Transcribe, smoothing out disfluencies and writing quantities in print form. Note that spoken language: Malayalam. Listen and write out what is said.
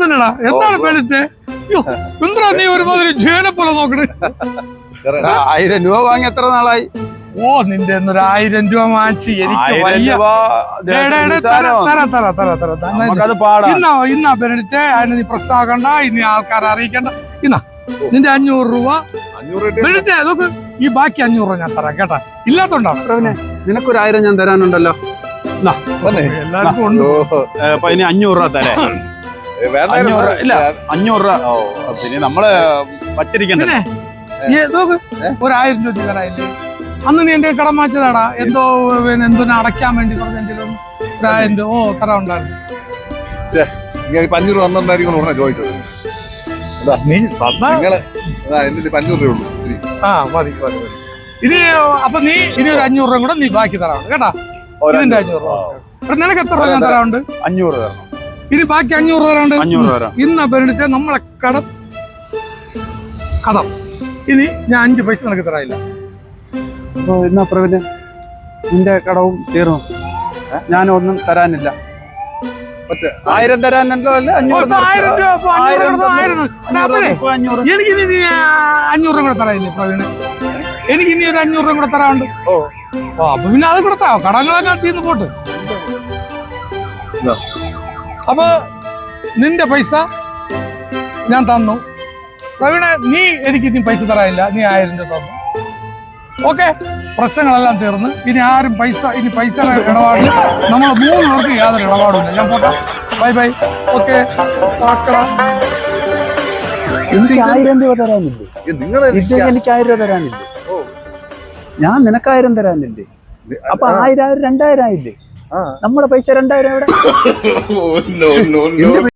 തന്നെടാ. എന്താണ് പേടിച്ചേ? എന്താ നീ ഒരുമാതിരി ജീവനെ പോലെ നോക്കണേ? 1000 രൂപ വാങ്ങി എത്ര നാളായി? ഓ നിന്റെ 1000 രൂപ വാങ്ങിച്ച് എനിക്ക് ഇന്നാ പേടിച്ചേ. അതിന് നീ പ്രശ്നമാക്കണ്ട, ഇനി ആൾക്കാരെ അറിയിക്കണ്ട. ഇന്നാ നിന്റെ 500 രൂപ പേടിച്ചേ. നോക്ക്, ഈ ബാക്കി 500 രൂപ ഞാൻ തരാം കേട്ടാ. ഇല്ലാത്തോണ്ടാണ്. നിനക്കൊരു 1000 ഞാൻ തരാനുണ്ടല്ലോ. എല്ലാവർക്കും ഉണ്ട്. അപ്പൊ ഇനി 500 രൂപ തരേ. 500 രൂപ പിന്നെ നമ്മള് വച്ചിരിക്കണ്ടേ. നോക്ക്, ഒരു 1000 രൂപ തരാനില്ലേ? അന്ന് നീ എന്റെ കടം വാങ്ങിച്ചതാടാ. എന്തോ എന്തോ അടയ്ക്കാൻ വേണ്ടി പറഞ്ഞെങ്കിലും 1000 രൂപ തരാൻ ഉണ്ടായിരുന്നു. നീ മതി. ഇനി അപ്പൊ നീ ഇനി ഒരു 500 രൂപ കൂടെ നീ ബാക്കി തരാറുണ്ട് കേട്ടാ. ഇതിന്റെ 500 രൂപ. നിനക്ക് എത്ര രൂപ ഞാൻ തരാറുണ്ട്? 500 തരണം. ഇനി ബാക്കി 500 തരാറുണ്ട്. ഇന്നാ പേരിട്ട് നമ്മളെ കടം. ഇനി ഞാൻ 5 പൈസ നിനക്ക് തരാനില്ല. എന്നാ പ്രവീണ്, നിന്റെ കടവും തീർന്നു. ഞാനൊന്നും തരാനില്ല. 1000 തരാനല്ലോ. അല്ലേ 1000 രൂപ. എനിക്ക് ഇനി 500 രൂപ കൂടെ തരാനില്ലേ പ്രവീണ്? എനിക്ക് ഇനി ഒരു 500 രൂപ കൂടെ തരാറുണ്ട്. അപ്പൊ പിന്നെ അത് കൊടുത്താവോ? കടങ്ങളൊക്കെ തീർന്നു പോട്ട്. അപ്പൊ നിന്റെ പൈസ ഞാൻ തന്നു പ്രവീണ. നീ എനിക്ക് ഇനി പൈസ തരാനില്ല. നീ 1000 രൂപ തന്നു. ഓക്കെ, പ്രശ്നങ്ങളെല്ലാം തീർന്ന്. ഇനി ആരും ഇനി പൈസ ഇടപാടില്ല. നമ്മൾ 3 പേർക്ക് യാതൊരു ഇടപാടുമില്ല. ഞാൻ പോട്ടെ. Bye bye. ഓക്കെ. എനിക്ക് 1000 രൂപ തരാനില്ലേ? എനിക്ക് 1000 രൂപ തരാനില്ലേ? ഞാൻ നിനക്ക് 1000 തരാനില്ലേ? അപ്പൊ 1000 2000 ആയില്ലേ? നമ്മുടെ പൈസ 2000 എവിടെ?